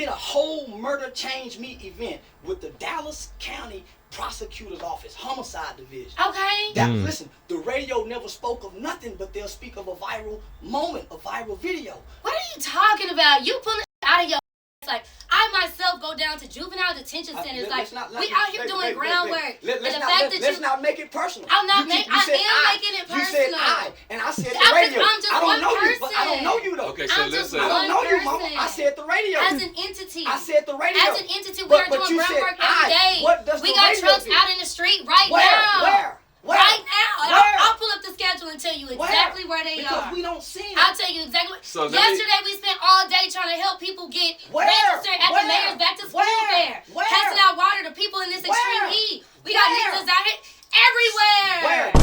did a whole murder change me event with the Dallas County Prosecutor's Office, Homicide Division. Okay. Listen, the radio never spoke of nothing, but they'll speak of a viral moment, a viral video. What are you talking about? You pulling out of your like, I myself go down to juvenile detention centers. We out here doing groundwork. Let's not make it personal. I'm not making it personal. You said I, and I said the radio. I'm just I don't one know person. you, but I don't know you though. Okay, so listen. I don't know you, mama. I said the radio. As an entity. I said the radio. As an entity, we are doing groundwork every day. What does we got trucks out in the street right now. Where? Right now. I'll pull up the schedule and tell you exactly where they are. Because we don't see them. I'll tell you exactly. So yesterday we spent all day trying to help people get registered at the mayor's back to school fair. Passing out water to people in this extreme heat. We got niggas out here everywhere.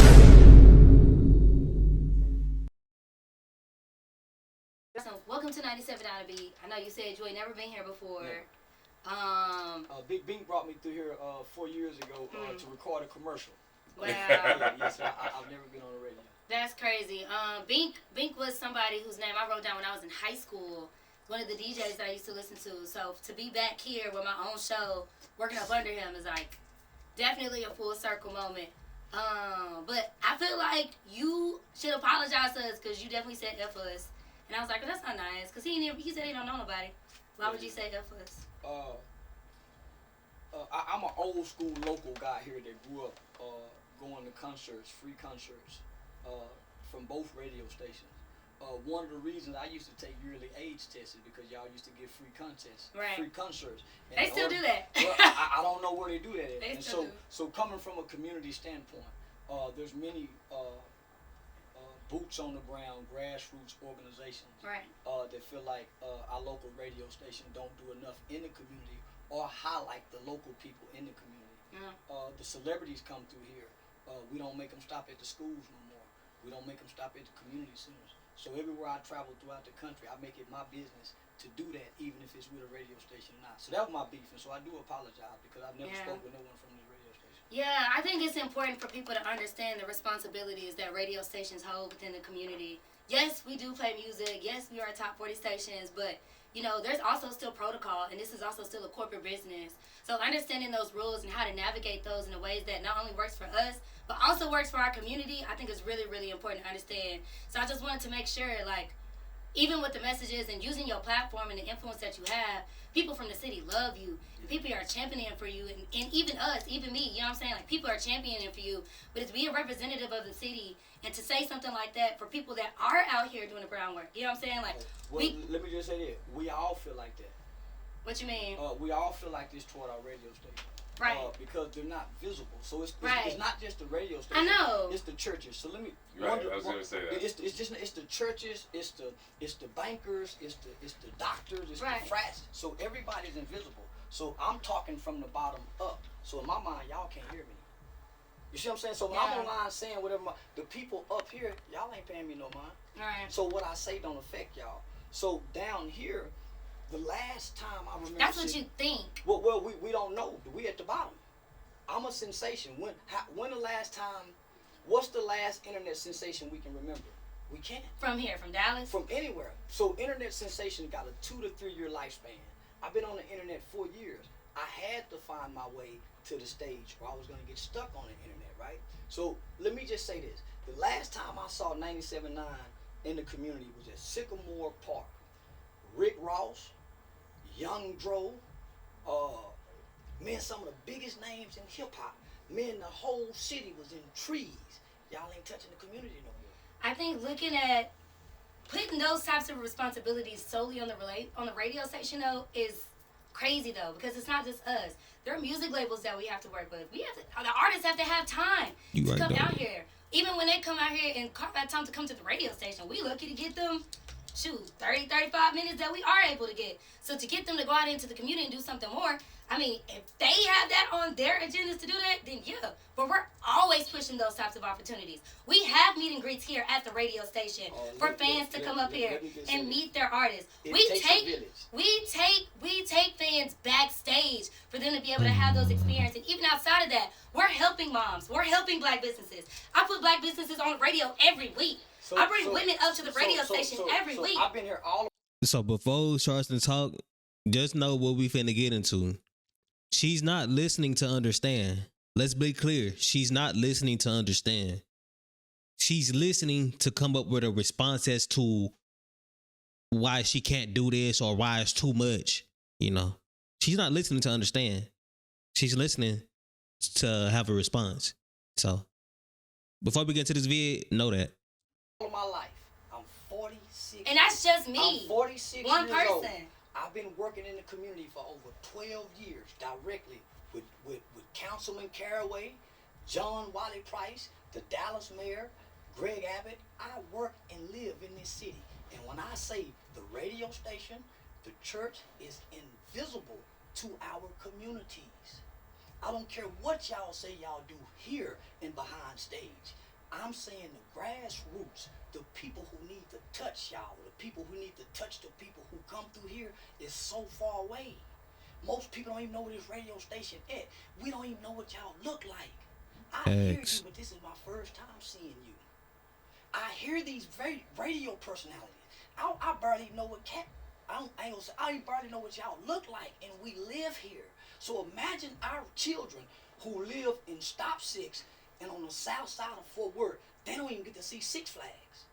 So welcome to 97 Down to Beat. I know you said you ain't never been here before. Big Bink brought me through here 4 years ago to record a commercial. Wow. Yes, I've never been on the radio. That's crazy. Bink was somebody whose name I wrote down when I was in high school. One of the DJs that I used to listen to. So to be back here with my own show, working up under him is like definitely a full circle moment. But I feel like you should apologize to us because you definitely said F us. And I was like, well, that's not nice because he said he don't know nobody. Why would you say F us? I'm an old school local guy here that grew up going to concerts, free concerts, from both radio stations. One of the reasons I used to take yearly AIDS tests is because y'all used to give free contests, free concerts. And they still do that. Well, I don't know where they do that at. They and still do. So coming from a community standpoint, there's many boots on the ground, grassroots organizations that feel like our local radio station don't do enough in the community or highlight the local people in the community. The celebrities come through here. We don't make them stop at the schools no more. We don't make them stop at the community centers. So everywhere I travel throughout the country, I make it my business to do that, even if it's with a radio station or not. So that was my beef, and so I do apologize because I've never spoke with no one from this radio station. Yeah, I think it's important for people to understand the responsibilities that radio stations hold within the community. Yes, we do play music. Yes, we are top 40 stations, but you know, there's also still protocol, and this is also still a corporate business. So understanding those rules and how to navigate those in a ways that not only works for us, but also works for our community, I think is really, really important to understand. So I just wanted to make sure, like, even with the messages and using your platform and the influence that you have, people from the city love you. And people are championing for you. And even us, even me, you know what I'm saying? Like, people are championing for you. But it's being representative of the city and to say something like that for people that are out here doing the groundwork. You know what I'm saying? Like, let me just say this. We all feel like that. What you mean? We all feel like this toward our radio station. Right. Because they're not visible. So it's not just the radio station. I know. It's the churches. So let me. I was gonna say that. It's the churches. It's the bankers. It's the doctors. It's the frats. So everybody's invisible. So I'm talking from the bottom up. So in my mind, y'all can't hear me. You see what I'm saying? So when I'm online saying whatever, the people up here, y'all ain't paying me no mind. Right. So what I say don't affect y'all. So down here, the last time I remember. That's what you think. Well, we don't know. We at the bottom. I'm a sensation. When the last time? What's the last internet sensation we can remember? We can't. From here, from Dallas. From anywhere. So internet sensation got a 2 to 3 year lifespan. I've been on the internet 4 years. I had to find my way to the stage, or I was gonna get stuck on the internet, right? So let me just say this: the last time I saw 97.9 in the community was at Sycamore Park. Rick Ross, Young Dro, man, some of the biggest names in hip hop. Man, the whole city was in trees. Y'all ain't touching the community no more. I think looking at putting those types of responsibilities solely on the radio station though is crazy though, because it's not just us. There are music labels that we have to work with. The artists have to have time to come out here. Even when they come out here and carve out time to come to the radio station, we lucky to get them 30, 35 minutes that we are able to get. So to get them to go out into the community and do something more, I mean, if they have that on their agendas to do that, then yeah. But we're always pushing those types of opportunities. We have meet and greets here at the radio station for fans to come up here and meet their artists. We take fans backstage for them to be able to have those experiences. And even outside of that, we're helping moms. We're helping black businesses. I put black businesses on the radio every week. I bring women up to the radio station every week. I've been here all. So before Charleston talk, just know what we finna get into. She's not listening to understand. Let's be clear. She's not listening to understand. She's listening to come up with a response as to why she can't do this or why it's too much. You know, she's not listening to understand. She's listening to have a response. So, before we get to this vid, know that. All of my life, I'm 46. And that's just me. I'm 46 One years person. old. I've been working in the community for over 12 years directly with Councilman Caraway, John Wiley Price, the Dallas mayor, Greg Abbott. I work and live in this city. And when I say the radio station, the church is invisible to our communities. I don't care what y'all say y'all do here and behind stage. I'm saying the grassroots, the people who need to touch y'all, the people who need to touch the people who come through here is so far away. Most people don't even know where this radio station is. We don't even know what y'all look like. I hear you, but this is my first time seeing you. I hear these radio personalities. I barely know what I barely know what y'all look like, and we live here. So imagine our children who live in Stop 6 and on the south side of Fort Worth. They don't even get to see Six Flags.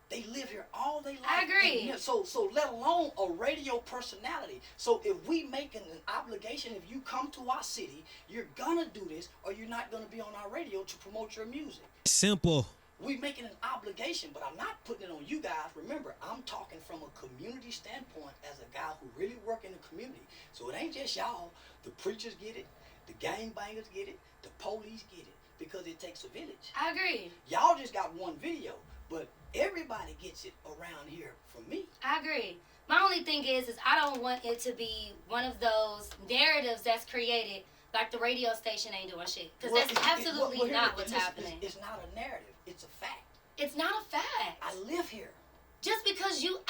They live here all day long. I agree. And so let alone a radio personality. So if we make an obligation, if you come to our city, you're gonna do this, or you're not gonna be on our radio to promote your music. Simple. We making an obligation, but I'm not putting it on you guys. Remember, I'm talking from a community standpoint as a guy who really work in the community. So it ain't just y'all. The preachers get it, the gangbangers get it, the police get it, because it takes a village. I agree. Y'all just got one video, but everybody gets it around here from me. I agree. My only thing is I don't want it to be one of those narratives that's created like the radio station ain't doing shit. Because that's absolutely not what's happening. It's not a narrative. It's a fact. It's not a fact. I live here. Just because I live here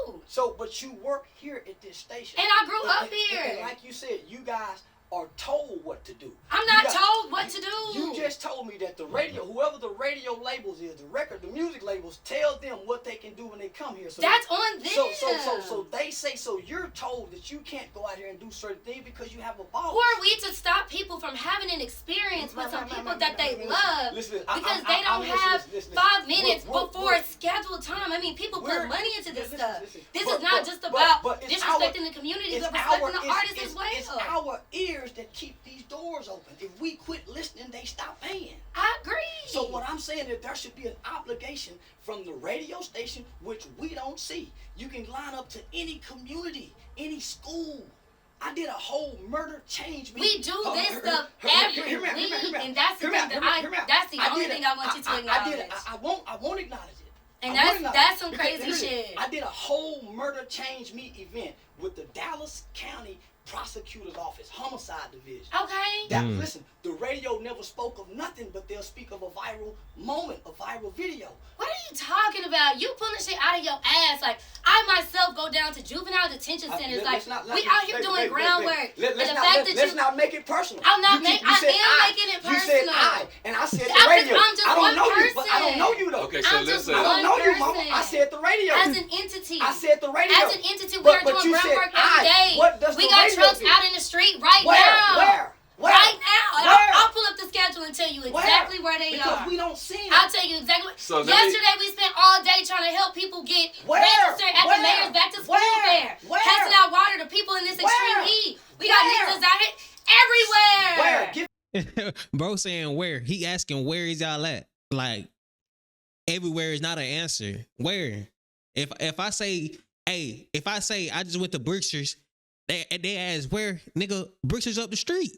too. So, but you work here at this station. And I grew up here. And like you said, you guys are told what to do. I'm not told what to do. You just told me that the radio, whoever the radio labels is, the music labels, tell them what they can do when they come here. So that's on them. So they say, so you're told that you can't go out here and do certain things because you have a boss. Who are we to stop people from having an experience with some people that they love because they don't have 5 minutes before scheduled time? I mean, people put money into this stuff. This is not just about disrespecting the community, but respecting the artists as well. It's our ears that keep these doors open. If we quit listening, they stop paying. I agree. So what I'm saying is there should be an obligation from the radio station, which we don't see. You can line up to any community, any school. I did a whole murder change me. We do this stuff every week, and that's the thing that's the only thing I want you to acknowledge. I won't acknowledge it. And that's some crazy shit. I did a whole murder change me event with the Dallas County Prosecutor's Office, Homicide Division. Okay. Listen, the radio never spoke of nothing, but they'll speak of a viral moment, a viral video. What are you talking about? You pulling shit out of your ass. Like, I myself go down to juvenile detention centers. We out here doing groundwork. Let's not make it personal. I am making it personal. You said I, and I said the radio. I don't know you, but I don't know you though. Okay, so listen. I don't know you, mama. I said the radio. As an entity. I said the radio. As an entity, we are doing groundwork every day. We got trucks out in the street right now. Where? Right now. I'll pull up the schedule and tell you exactly where they because are. Because we don't see them. I'll tell you exactly. So yesterday we spent all day trying to help people get registered at the mayor's back to school fair. Passing out water to people in this extreme heat. We got niggas out here everywhere. Bro saying where? He asking where is y'all at? Like, everywhere is not an answer. Where? If I say, hey, I just went to Berkshire's, they ask where, nigga, Berkshire's up the street.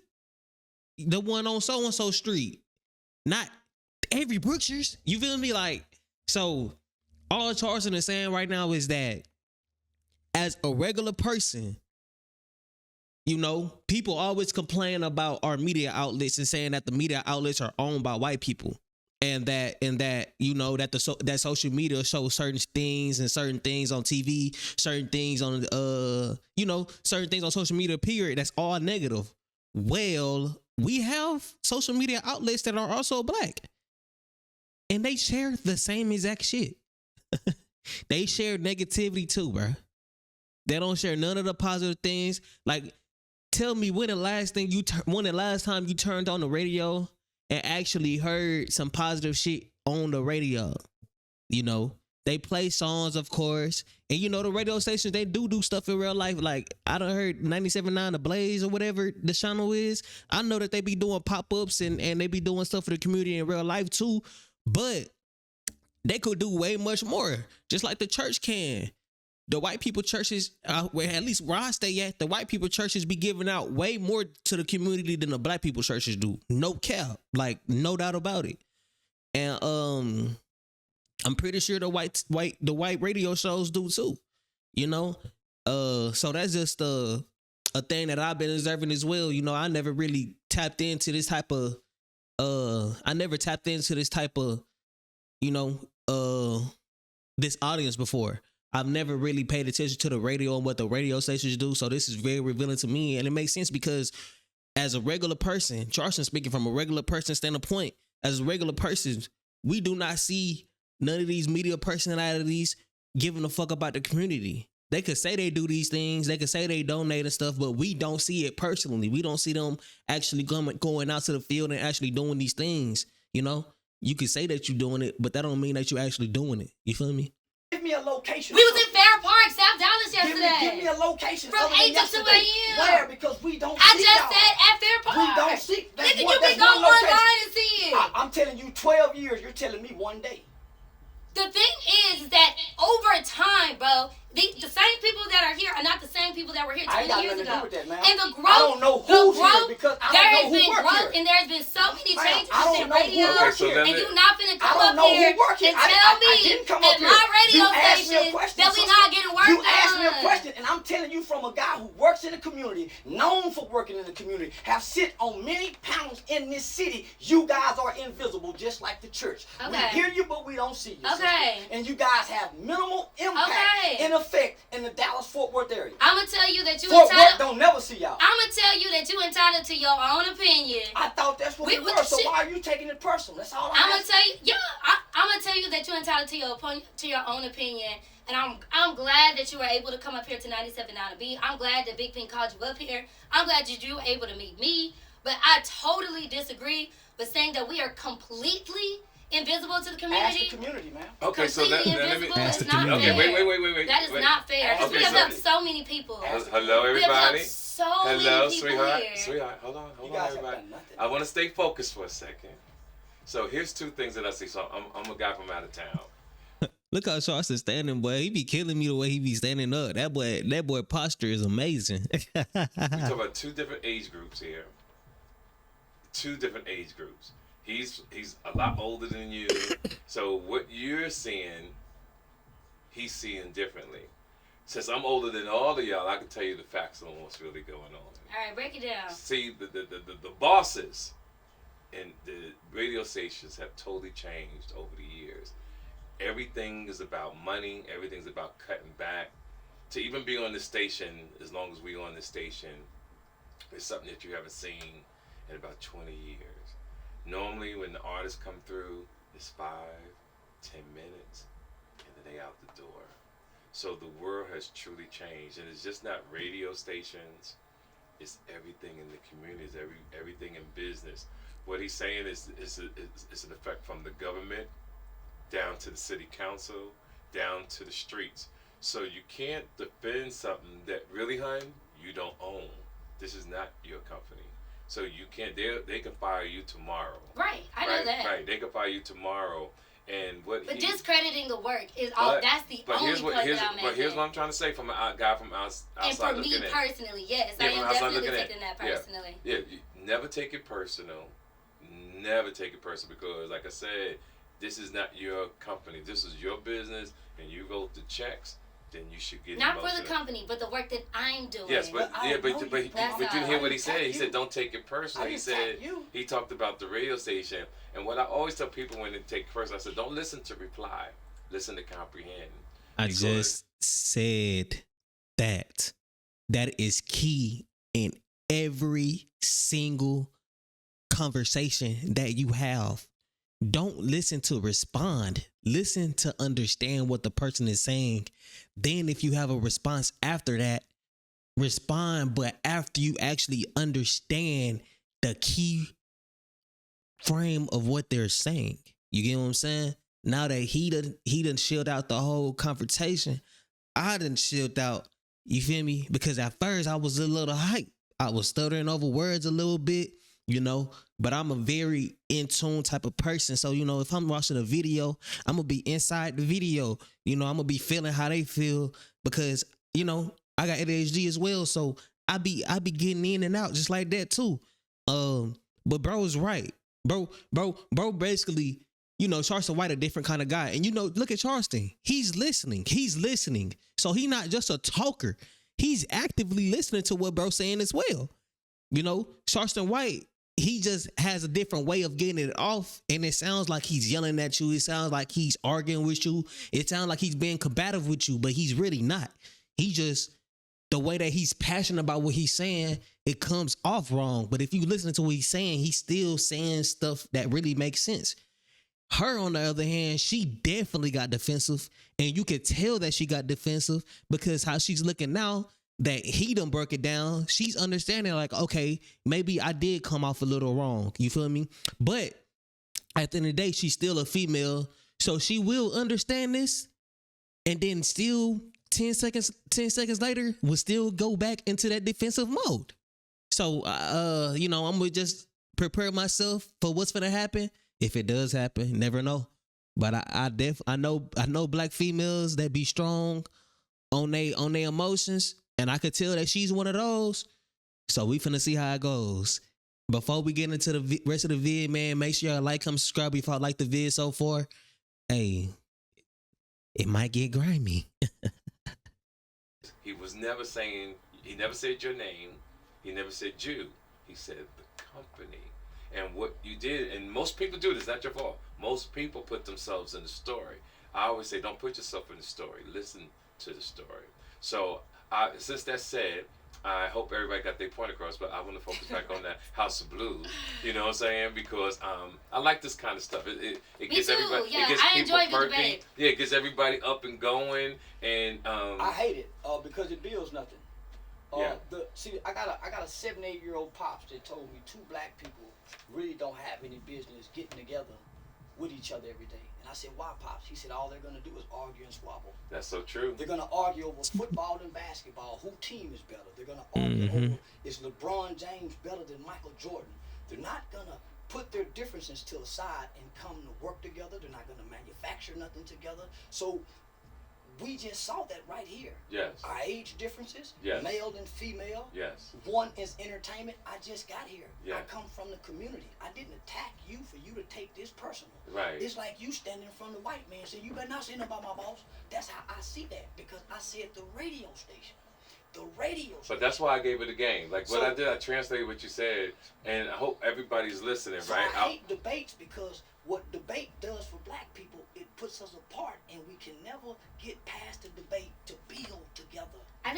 The one on so-and-so street. Not every Berkshire's. You feel me? Like, so all Charleston is saying right now is that as a regular person, you know, people always complain about our media outlets and saying that the media outlets are owned by white people. And that you know that that social media shows certain things on TV, certain things on certain things on social media, period, that's all negative. Well, we have social media outlets that are also black, and they share the same exact shit. They share negativity too, bro. They don't share none of the positive things. Like, tell me when the last time you turned on the radio and actually heard some positive shit on the radio. You know, they play songs, of course, and you know the radio stations, they do stuff in real life. Like, I done heard 97.9 The Blaze or whatever the channel is. I know that they be doing pop-ups and they be doing stuff for the community in real life too, but they could do way much more, just like the church can. The white people churches, where at least where I stay at, the white people churches be giving out way more to the community than the black people churches do. No cap, like no doubt about it. And I'm pretty sure the white radio shows do too. You know, so that's just a thing that I've been observing as well. You know, I never really tapped into this type of you know, this audience before. I've never really paid attention to the radio and what the radio stations do. So this is very revealing to me. And it makes sense because as a regular person, Charleston speaking from a regular person standpoint, as a regular person, we do not see none of these media personalities giving a fuck about the community. They could say they do these things. They could say they donate and stuff, but we don't see it personally. We don't see them actually going out to the field and actually doing these things. You know, you could say that you're doing it, but that don't mean that you're actually doing it. You feel me? Give me a location. We was in Fair Park, South Dallas yesterday. Give me a location. From 8 to 2 a.m. Where? Because we don't I see just y'all. said at Fair Park. We don't see. Nigga, you can go online and see it. I'm telling you, 12 years. You're telling me one day. The thing is that over time, bro, the same people that are here are not the same people that were here 20 years ago. That, man. And the growth, I don't know who's here because I there don't has know who been work growth here. and there's been so many changes in radio. And you not finna come up here and tell me at my radio station that we not getting work done. You asked me a question, and I'm telling you from a guy who works in the community, known for working in the community, have sit on many panels in this city. You guys are invisible, just like the church. Okay. We hear you, but we don't see you. Okay. Sister. And you guys have minimal impact in effect in the Dallas-Fort Worth area. I'm gonna tell you that you Fort entitled. Worth don't never see y'all. I'm gonna tell you that you entitled to your own opinion. I thought that's what we were. So why are you taking it personal? That's all I'm gonna tell you. Yeah, I'm gonna tell you that you're entitled to your own opinion. And I'm glad that you were able to come up here to 97.9 B. I'm glad that Big Pink called you up here. I'm glad that you were able to meet me. But I totally disagree with saying that we are completely invisible to the community. Ask the community, man. Okay, so let me ask the community. Okay, wait. That is not fair. Because we have helped so many people. Hello, everybody. We have helped so many people sweetheart. here. Sweetheart, hold on, everybody. Nothing. I want to stay focused for a second. So here's two things that I see. So I'm a guy from out of town. Look how Charleston standing, boy. He be killing me the way he be standing up. That boy posture is amazing. We talk about two different age groups here. He's a lot older than you. So what you're seeing, he's seeing differently. Since I'm older than all of y'all, I can tell you the facts on what's really going on. All right, break it down. See, the bosses and the radio stations have totally changed over the years. Everything is about money. Everything's about cutting back. To even be on the station, as long as we're on the station, is something that you haven't seen in about 20 years. Normally, when the artists come through, it's 5, 10 minutes, and then they out the door. So the world has truly changed, and it's just not radio stations. It's everything in the community. It's everything in business. What he's saying is an effect from the government down to the city council, down to the streets. So you can't defend something that really, hun, you don't own. This is not your company. So you can't, they can fire you tomorrow. Right, I know that. Right, they can fire you tomorrow. And But discrediting the work is all, that's the only point that I'm making. But here's what I'm trying to say from a guy from outside looking in. And for me personally, yes, I am definitely taking that personally. Yeah, you never take it personal. Never take it personal because, like I said, this is not your company. This is your business, and you wrote the checks. Then you should get not for the company, but the work that I'm doing. Yes, but you didn't hear what he said. He said, "Don't take it personal." He said he talked about the radio station, and what I always tell people when they take it personal, I said, "Don't listen to reply, listen to comprehend." I just said that is key in every single conversation that you have. don't listen to respond. Listen to understand what the person is saying. Then if you have a response after that, respond, but after you actually understand the key frame of what they're saying. You get what I'm saying? Now that he done chilled out the whole confrontation, I done chilled out. You feel me? Because at first I was a little hype. I was stuttering over words a little bit, you know, but I'm a very in tune type of person. So, you know, if I'm watching a video, I'm going to be inside the video. You know, I'm going to be feeling how they feel because, you know, I got ADHD as well. So I be getting in and out just like that too. But bro's right. Bro basically, you know, Charleston White a different kind of guy. And, you know, look at Charleston. He's listening. So he not just a talker. He's actively listening to what bro's saying as well. You know, Charleston White, he just has a different way of getting it off. And it sounds like he's yelling at you. It sounds like he's arguing with you. It sounds like he's being combative with you, but he's really not. He just, the way that he's passionate about what he's saying, it comes off wrong. But if you listen to what he's saying, he's still saying stuff that really makes sense. Her, on the other hand, she definitely got defensive. And you could tell that she got defensive because how she's looking now that he done broke it down. She's understanding like, okay, maybe I did come off a little wrong. You feel me? But at the end of the day, she's still a female. So she will understand this. And then still 10 seconds later, will still go back into that defensive mode. So, you know, I'm going to just prepare myself for what's going to happen. If it does happen, never know. But I know black females that be strong on they emotions, and I could tell that she's one of those. So we finna see how it goes. Before we get into the rest of the vid, man, make sure y'all like, comment, subscribe if y'all like the vid so far. Hey, it might get grimy. He was never saying. He never said your name. He never said you. He said the company. And what you did, and most people do this, not your fault. Most people put themselves in the story. I always say, don't put yourself in the story. Listen to the story. So, since that's said, I hope everybody got their point across, but I want to focus back on that House of Blues. You know what I'm saying? Because I like this kind of stuff. It gets everybody. Yeah, it gets I people enjoy the perking. debate. Yeah, it gets everybody up and going. And I hate it because it builds nothing. Yeah. I got a 7-8-year-old pops that told me two black people really don't have any business getting together with each other every day. And I said, why, pops? He said, all they're gonna do is argue and squabble. That's so true. They're gonna argue over football and basketball. Who team is better? They're gonna argue over, is LeBron James better than Michael Jordan? They're not gonna put their differences to the side and come to work together. They're not gonna manufacture nothing together. So we just saw that right here. Yes. Our age differences, yes. Male and female. Yes. One is entertainment. I just got here. Yeah. I come from the community. I didn't attack you for you to take this personal. Right. It's like you standing in front of the white man saying, you better not say nothing about my boss. That's how I see that because I said the radio station. The radio station. But that's why I gave it a game. Like what I did, I translated what you said, and I hope everybody's listening, so right? I hate debates because what debate does for black people, it puts us apart, and we can never get past the debate to build together. I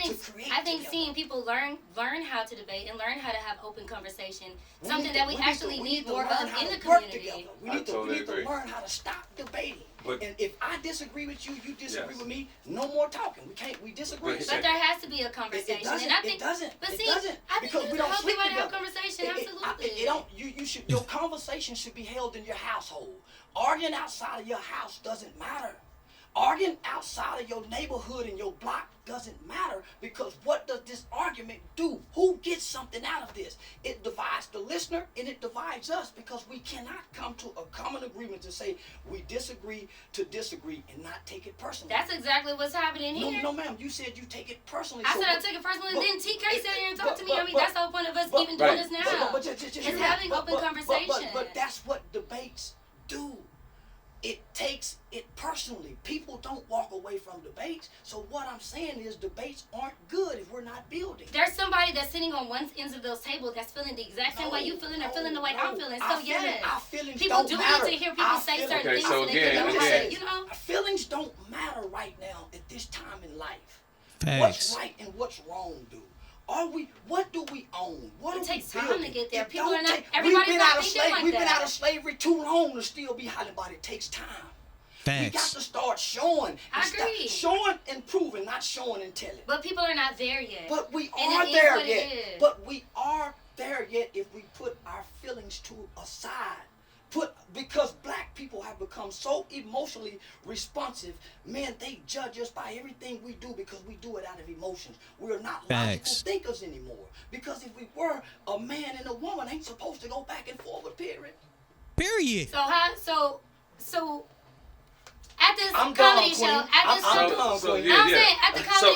think seeing people learn how to debate and learn how to have open conversation, something that we actually need more of in the community. We need to learn how to stop debating. And if I disagree with you, you disagree with me, no more talking. We disagree. But there has to be a conversation. It doesn't. But see, I think you can help everybody have a conversation. Absolutely. Your conversation should be held in your household. Arguing outside of your house doesn't matter. Arguing outside of your neighborhood and your block doesn't matter because what does this argument do? Who gets something out of this? It divides the listener and it divides us because we cannot come to a common agreement to say we disagree to disagree and not take it personally. That's exactly what's happening here. No, ma'am. You said you take it personally. I said I take it personally, and then TK sat here and talked to me. I mean, that's the whole point of us even doing this now. It's having open conversation. But that's what debates do. It takes it personally. People don't walk away from debates. So what I'm saying is debates aren't good if we're not building. There's somebody that's sitting on one end of those tables that's feeling the exact same way you feeling or feeling the way I'm feeling. So yes, our feelings people don't do matter. need to hear people say certain things. So again, you know, our feelings don't matter right now at this time in life. Facts. What's right and what's wrong do. What do we own? What it do takes we time to get there. People are not. We've been out of slavery too long to still be hollering about it takes time. Facts. We got to start showing. I agree. Showing and proving, not showing and telling. But people are not there yet. But we are there yet. But we are there yet if we put our feelings to aside. Because black people have become so emotionally responsive, man, they judge us by everything we do because we do it out of emotions. We are not logical thinkers anymore. Because if we were, a man and a woman ain't supposed to go back and forward, period. Period. So at this comedy show, at the comedy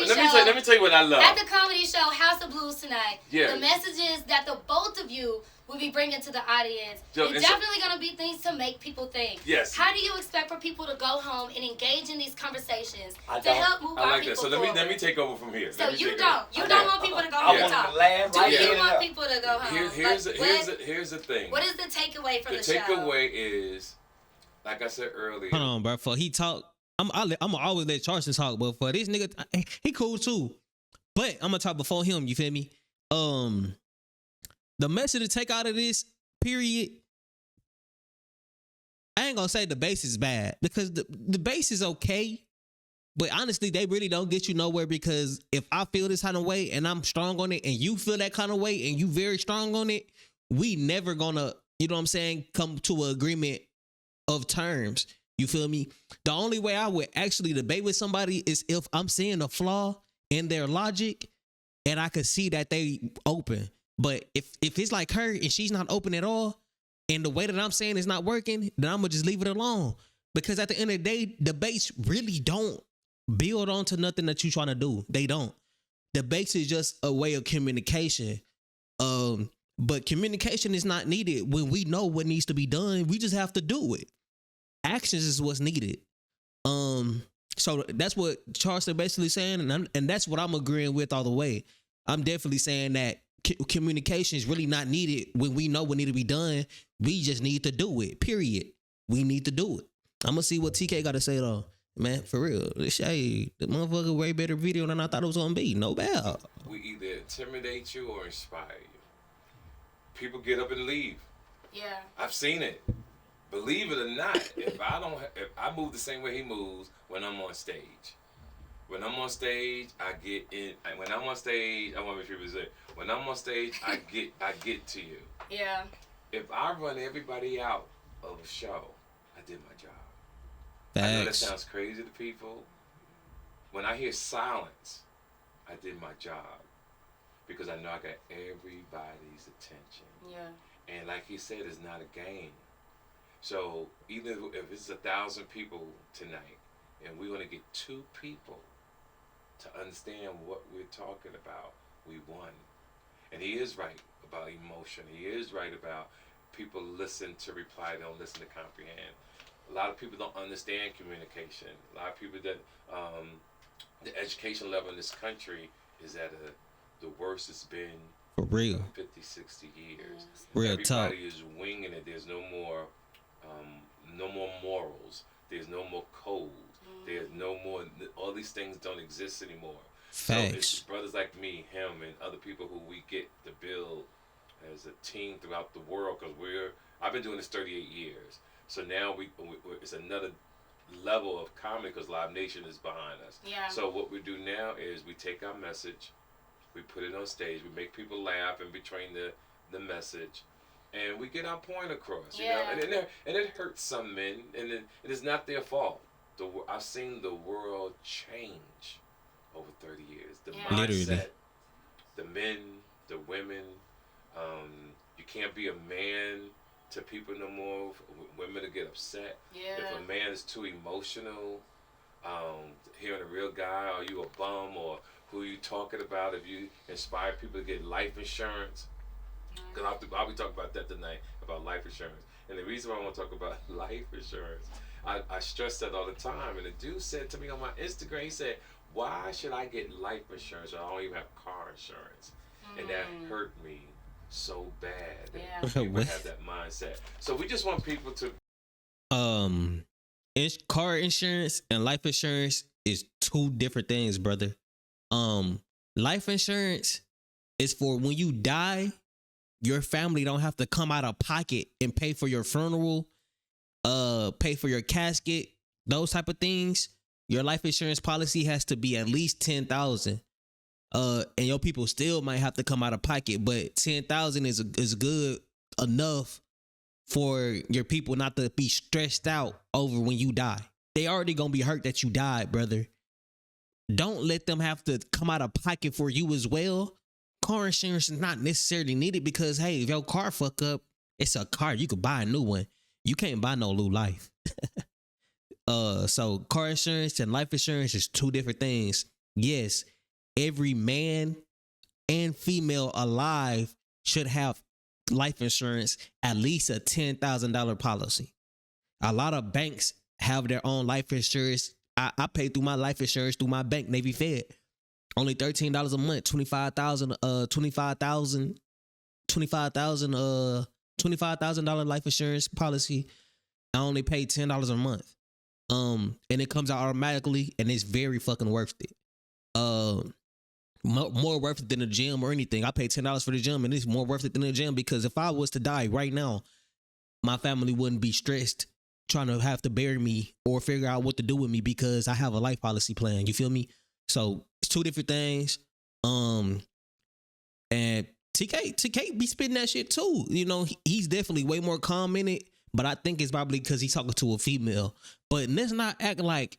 show, let me tell you what I love. At the comedy show, House of Blues tonight, yeah. The messages that the both of you will be bringing to the audience, it's definitely going to be things to make people think. Yes. How do you expect for people to go home and engage in these conversations to help move our people forward? So let me take over from here. So you don't want people to go home and talk. Do you want people to go home? Here's the thing. What is the takeaway from the show? The takeaway is, like I said earlier. Hold on, bro. For he talk, I'm always let Charleston talk, but for this nigga, he cool too. But I'm gonna talk before him. You feel me? The message to take out of this period, I ain't gonna say the bass is bad because the bass is okay, but honestly, they really don't get you nowhere because if I feel this kind of way and I'm strong on it and you feel that kind of way and you very strong on it, we never gonna, you know what I'm saying, come to an agreement of terms. You feel me? The only way I would actually debate with somebody is if I'm seeing a flaw in their logic and I could see that they open. But if it's like her and she's not open at all, and the way that I'm saying is not working, then I'm gonna just leave it alone. Because at the end of the day, debates really don't build onto nothing that you're trying to do. They don't. Debates is just a way of communication. But communication is not needed when we know what needs to be done. We just have to do it. Actions is what's needed. So that's what Charleston basically saying, and that's what I'm agreeing with all the way. I'm definitely saying that communication is really not needed when we know what need to be done. We just need to do it. Period. We need to do it. I'm gonna see what TK got to say though, man. For real, the motherfucker way better video than I thought it was gonna be. No doubt. We either intimidate you or inspire you. People get up and leave. Yeah, I've seen it. Believe it or not, if I move the same way he moves when I'm on stage. When I'm on stage, I get in. When I'm on stage, I want to make sure it's there. When I'm on stage, I get to you. Yeah. If I run everybody out of a show, I did my job. Thanks. I know that sounds crazy to people. When I hear silence, I did my job because I know I got everybody's attention. Yeah. And like he said, it's not a game. So even if it's 1,000 people tonight, and we're gonna get 2 people to understand what we're talking about, we won. And he is right about emotion. He is right about people listen to reply, don't listen to comprehend. A lot of people don't understand communication. A lot of people that the education level in this country is at the worst it's been for real. 50, 60 years. Real Everybody talk. is winging it. There's no more morals. There's no more code. There's no more. All these things don't exist anymore. Facts. So it's brothers like me, him, and other people who we get to build as a team throughout the world. Because I've been doing this 38 years. So now it's another level of comedy because Live Nation is behind us. Yeah. So what we do now is we take our message, we put it on stage, we make people laugh in between the message, and we get our point across. Yeah. You know, and it hurts some men, and it is not their fault. I've seen the world change over 30 years. The mindset, literally. the men, the women. You can't be a man to people no more. Women to get upset. Yeah. If a man is too emotional, hearing a real guy, are you a bum, or who are you talking about? If you inspire people to get life insurance, because I'll be talking about that tonight, about life insurance. And the reason why I want to talk about life insurance, I stress that all the time. And the dude said to me on my Instagram, he said, why should I get life insurance when I don't even have car insurance? And that hurt me so bad that people have that mindset. So we just want people to... car insurance and life insurance is 2 different things, brother. Life insurance is for when you die, your family don't have to come out of pocket and pay for your funeral, pay for your casket, those type of things. Your life insurance policy has to be at least 10,000. And your people still might have to come out of pocket, but 10,000 is good enough for your people not to be stressed out over when you die. They already gonna be hurt that you died, brother. Don't let them have to come out of pocket for you as well. Car insurance is not necessarily needed because, hey, if your car fuck up, it's a car. You could buy a new one. You can't buy no new life. So car insurance and life insurance is two different things. Yes, every man and female alive should have life insurance, at least a $10,000 policy. A lot of banks have their own life insurance. I pay through my life insurance through my bank, Navy Fed. Only $13 a month, $25,000 life insurance policy. I only pay $10 a month. And it comes out automatically, and it's very fucking worth it. More worth it than the gym or anything. I pay $10 for the gym, and it's more worth it than the gym because if I was to die right now, my family wouldn't be stressed trying to have to bury me or figure out what to do with me because I have a life policy plan. You feel me? So it's two different things. And TK be spitting that shit too. You know, he's definitely way more calm in it, but I think it's probably because he's talking to a female. But let's not act like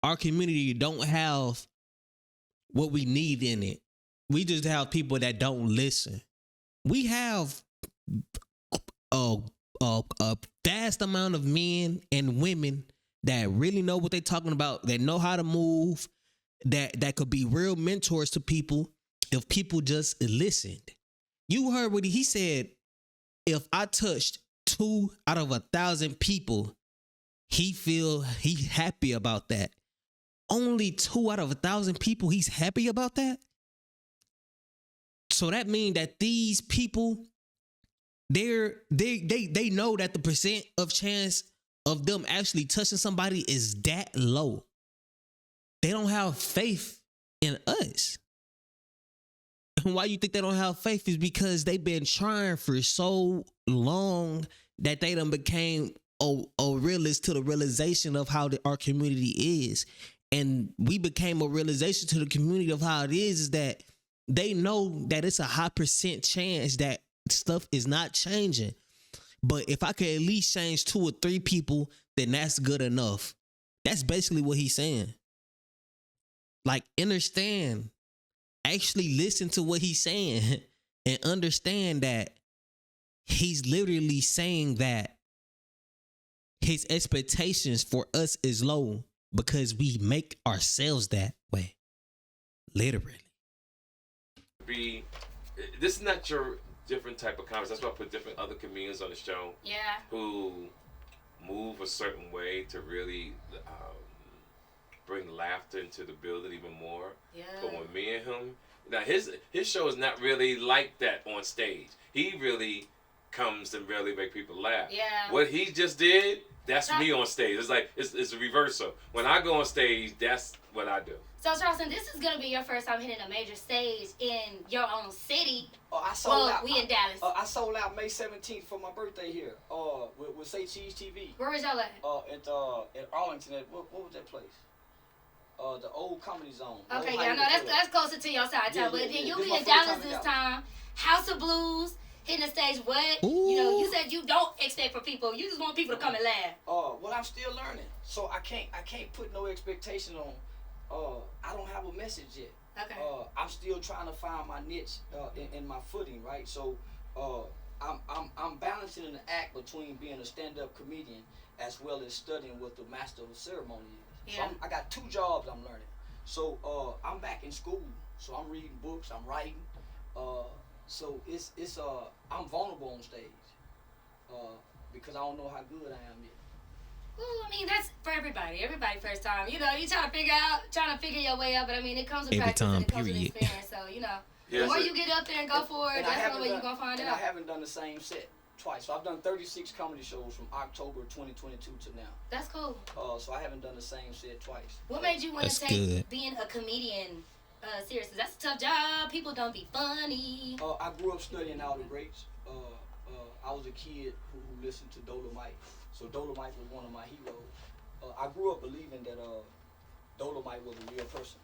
our community don't have what we need in it. We just have people that don't listen. We have a vast amount of men and women that really know what they're talking about, that know how to move, that could be real mentors to people if people just listened. You heard what he said. If I touched 2 out of 1,000 people, he's happy about that. Only 2 out of 1,000 people, he's happy about that. So that means that these people, they know that the percent of chance of them actually touching somebody is that low. They don't have faith in us. And why you think they don't have faith is because they've been trying for so long that they done became a realist to the realization of how our community is. And we became a realization to the community of how it is that they know that it's a high percent chance that stuff is not changing. But if I could at least change 2 or 3 people, then that's good enough. That's basically what he's saying. Like, understand, actually listen to what he's saying and understand that he's literally saying that his expectations for us is low because we make ourselves that way. Literally. This is not your different type of comments. That's why I put different other comedians on the show. Yeah. Who move a certain way to really bring laughter into the building even more. Yeah. But when me and him, now his show is not really like that on stage. He really comes and really make people laugh. Yeah. What he just did, that's me on stage. It's like it's a reversal. When I go on stage, that's what I do. So Charleston, this is gonna be your first time hitting a major stage in your own city. Oh, I sold out. We in Dallas. I sold out May 17th for my birthday here. With Say Cheese TV. Where was y'all at? At Arlington. What was that place? The old Comedy Zone. Okay, yeah, no, that's closer to your side town. But then you'll be in Dallas this time. House of Blues, hitting the stage. What? Ooh. You know, you said you don't expect for people. You just want people to come and laugh. Well, I'm still learning, so I can't put no expectation on. I don't have a message yet. Okay. I'm still trying to find my niche in my footing, right? So, I'm balancing the act between being a stand-up comedian as well as studying what the master of ceremony is. Yeah. So I got 2 jobs I'm learning. So I'm back in school. So I'm reading books. I'm writing. So it's I'm vulnerable on stage because I don't know how good I am yet. Well, I mean, that's for everybody. Everybody first time. You know, you trying to figure your way out, but I mean, it comes with practice and it comes with experience. So, you know, the more you get up there and go for it, that's the way you're going to find out. I haven't done the same set twice. So I've done 36 comedy shows from October 2022 to now. That's cool. So I haven't done the same set twice. What made you want to take being a comedian serious. That's a tough job. People don't be funny. I grew up studying all the greats. I was a kid who listened to Dolomite. So Dolomite was one of my heroes. I grew up believing that Dolomite was a real person.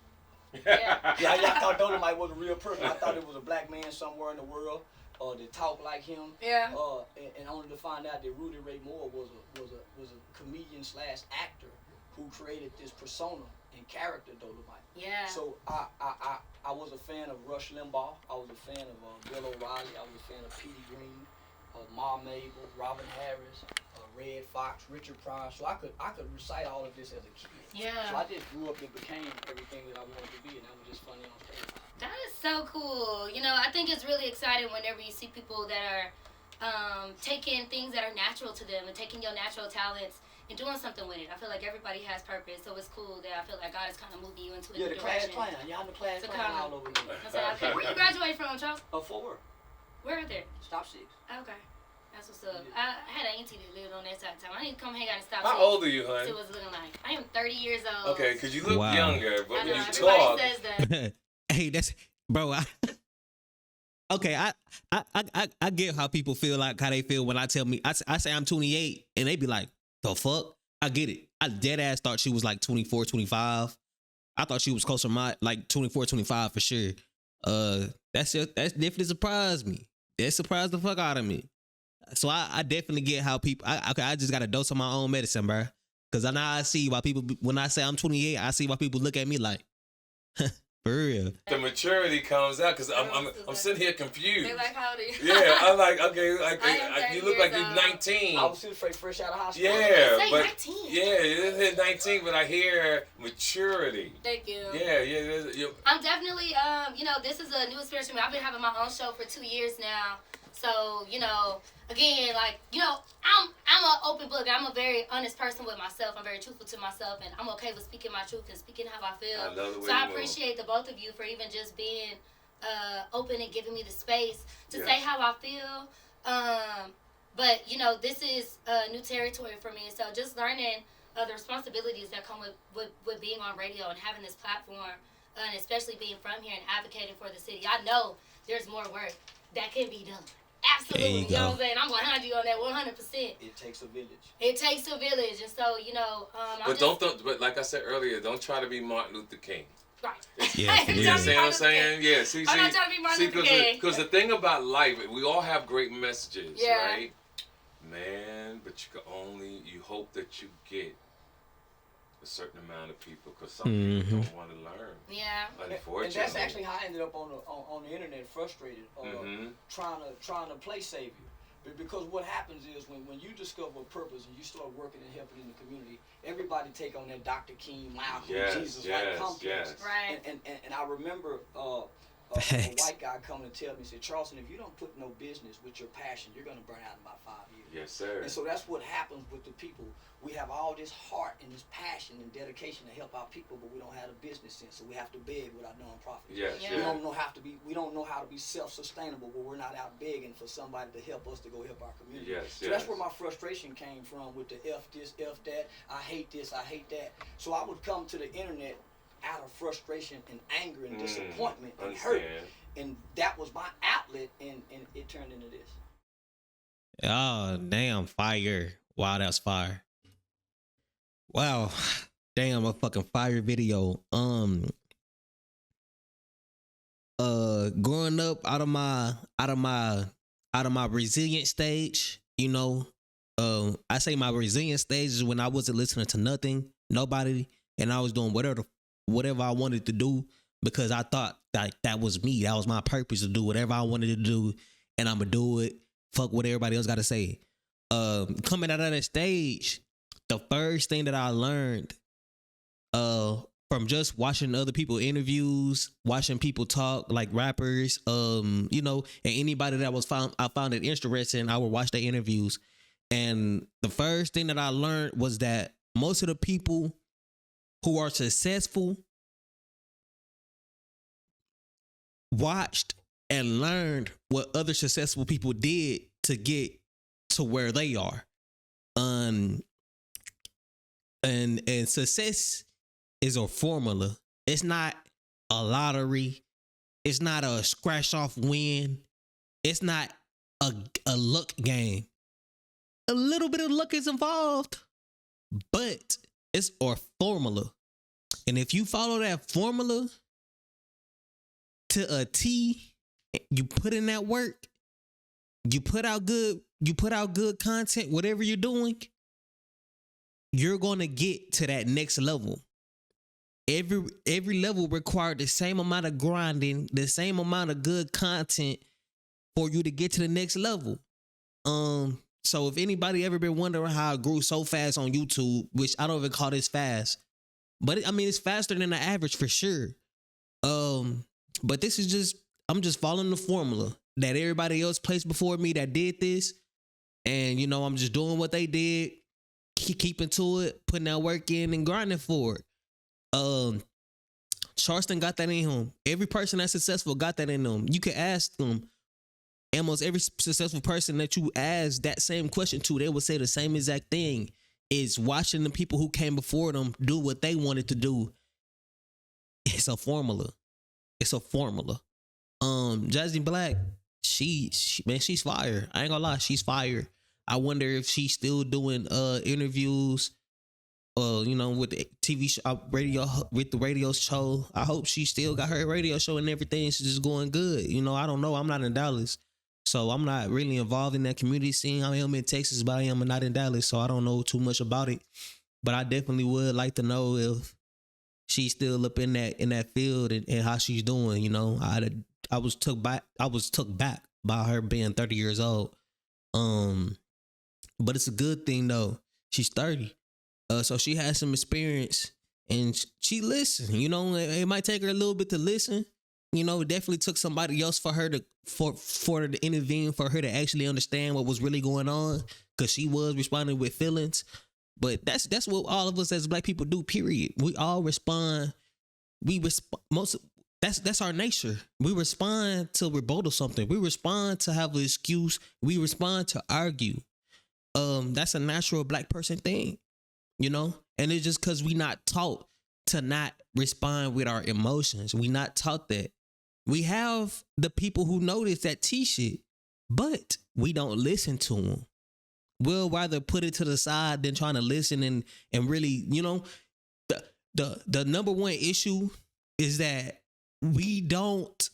Yeah. I thought Dolomite was a real person. I thought it was a black man somewhere in the world that talked like him. Yeah. And only to find out that Rudy Ray Moore was a comedian / actor who created this persona and character Dolomite. Yeah. So I was a fan of Rush Limbaugh. I was a fan of Bill O'Reilly. I was a fan of Petey Green, Ma Mabel, Robin Harris, Red Fox, Richard Pryor. So I could recite all of this as a kid. Yeah. So I just grew up and became everything that I wanted to be, and that was just funny on stage. That is so cool. You know, I think it's really exciting whenever you see people that are taking things that are natural to them and taking your natural talents and doing something with it. I feel like everybody has purpose, so it's cool that I feel like God is kind of moving you into a new direction. Yeah, the class clown. Y'all the class So clown all over me. Okay. Where you graduate from, Charles? Fort Worth. Where are they? Stop 6. Okay. That's what's up. I had an auntie that lived on that side of town. I need to come hang out and stop. How old are you, honey? See what's looking like. I am 30 years old. Okay, because you look younger, but I know, when you everybody talk, says that. Hey, that's bro. Okay, I get how people feel like how they feel when I say I'm 28 and they be like, the fuck? I get it. I dead ass thought she was like 24, 25. I thought she was closer to my like 24, 25 for sure. That's definitely surprised me. That surprised the fuck out of me. So I definitely get how people. I just got a dose of my own medicine, bro. Because now I see why people. When I say I'm 28, I see why people look at me like, for real. the maturity comes out because I'm sitting here confused. They like, how old are you? Yeah, I'm like, okay, you look like years you're 19. I was still fresh out of high school. Yeah, Say but 19. yeah, it is 19, but I hear maturity. Thank you. Yeah. I'm definitely, this is a new experience for me. I've been having my own show for 2 years now. So, again, like, I'm an open book. I'm a very honest person with myself. I'm very truthful to myself, and I'm okay with speaking my truth and speaking how I feel. I love the way so I you appreciate the both of you for even just being open and giving me the space to say how I feel. But, this is new territory for me. So just learning the responsibilities that come with being on radio and having this platform, and especially being from here and advocating for the city. I know there's more work that can be done. Absolutely. You know what I'm saying? I'm behind you on that 100%. It takes a village. It takes a village. And so, but like I said earlier, don't try to be Martin Luther King. Right. Yeah, You know what I'm saying? Yeah, I'm not trying to be Martin Luther King. Because the thing about life, we all have great messages, Yeah. right? Man, but you hope that you get a certain amount of people because some people don't want to learn. Yeah. Unfortunately. And that's actually how I ended up on the internet, frustrated, trying to play savior. Because what happens is when you discover a purpose and you start working and helping in the community, everybody take on that Dr. King, Malcolm, Jesus like complex. Yes. Right. And I remember a white guy coming to tell me, said, Charleston, if you don't put no business with your passion, you're going to burn out in about 5 years. Yes, sir. And so that's what happens with the people. We have all this heart and this passion and dedication to help our people, but we don't have a business sense, so we have to beg with our nonprofit. Yes, Yeah. We don't know how to be self-sustainable, but we're not out begging for somebody to help us to go help our community. Yes, so that's where my frustration came from with the F this, F that, I hate this, I hate that. So I would come to the internet out of frustration and anger and disappointment and hurt. And that was my outlet, and it turned into this. Oh, damn, fire. Wow, that's fire. Wow. Damn, a fucking fire video. Growing up out of my resilient stage, I say my resilient stage is when I wasn't listening to nothing, nobody, and I was doing whatever I wanted to do because I thought that was me. That was my purpose, to do whatever I wanted to do, and I'm gonna do it. Fuck what everybody else got to say. Coming out of that stage, the first thing that I learned from just watching other people interviews, watching people talk like rappers, and anybody that I found it interesting, I would watch their interviews. And the first thing that I learned was that most of the people who are successful watched and learned what other successful people did to get to where they are. And success is a formula. It's not a lottery. It's not a scratch off win. It's not a luck game. A little bit of luck is involved, but it's a formula. And if you follow that formula to a T, you put in that work, you put out good content, whatever you're doing, you're gonna get to that next level. Every level required the same amount of grinding, the same amount of good content for you to get to the next level. So if anybody ever been wondering how I grew so fast on YouTube, which I don't even call this fast, but it's faster than the average for sure. But this is just, I'm just following the formula that everybody else placed before me that did this. And, I'm just doing what they did, keeping to it, putting that work in and grinding for it. Charleston got that in him. Every person that's successful got that in them. You can ask them. Almost every successful person that you ask that same question to, they will say the same exact thing. Is watching the people who came before them do what they wanted to do. It's a formula. Jazzi Black, she's fire. I ain't gonna lie, she's fire. I wonder if she's still doing interviews, with the TV show, with the radio show. I hope she still got her radio show and everything. She's just going good. I don't know. I'm not in Dallas, so I'm not really involved in that community scene. I am in Texas, but I am not in Dallas, so I don't know too much about it. But I definitely would like to know if she's still up in that field and how she's doing. I was took back by her being 30 years old. But it's a good thing though. She's 30. So she has some experience and she listened. It might take her a little bit to listen. It definitely took somebody else for her to intervene, for her to actually understand what was really going on, because she was responding with feelings. But that's what all of us as Black people do, period. We all respond. That's our nature. We respond to rebuttal something. We respond to have an excuse. We respond to argue. That's a natural Black person thing, and it's just because we not taught to not respond with our emotions. We not taught that. We have the people who notice that shit, but we don't listen to them. We'll rather put it to the side than trying to listen and really, the number one issue is that we don't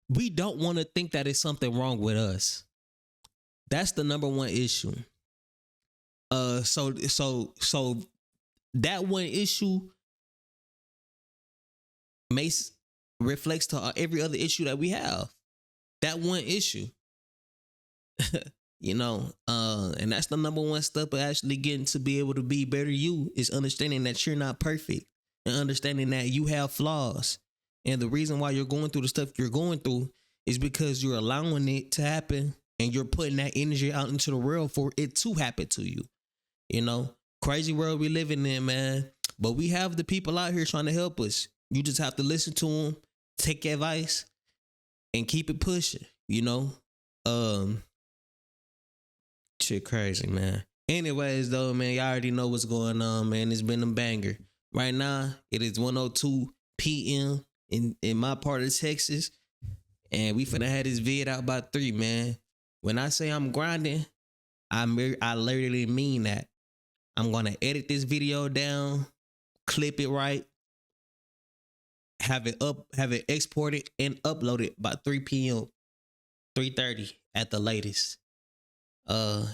want to think that it's something wrong with us. That's the number one issue. So that one issue reflects to every other issue that we have. That one issue, and that's the number one step of actually getting to be able to be better you, is understanding that you're not perfect and understanding that you have flaws. And the reason why you're going through the stuff you're going through is because you're allowing it to happen and you're putting that energy out into the world for it to happen to you. Crazy world we living in, man. But we have the people out here trying to help us. You just have to listen to them, take advice, and keep it pushing, Shit crazy, man. Anyways, though, man, y'all already know what's going on, man. It's been a banger. Right now, it is 1:02 p.m. in my part of Texas, and we finna have this vid out by 3, man. When I say I'm grinding, I literally mean that. I'm gonna edit this video down, clip it right, have it exported and uploaded by 3 p.m., 3:30 at the latest.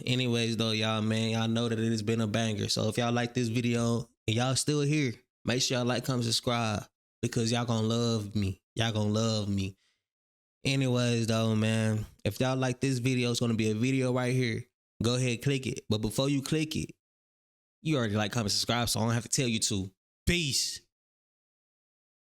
Anyways, though, y'all, man, y'all know that it has been a banger. So if y'all like this video and y'all still here, make sure y'all like, comment, subscribe, because y'all gonna love me. Y'all gonna love me. Anyways, though, man, if y'all like this video, it's gonna be a video right here. Go ahead, click it. But before you click it, you already like, comment, subscribe, so I don't have to tell you to. Peace.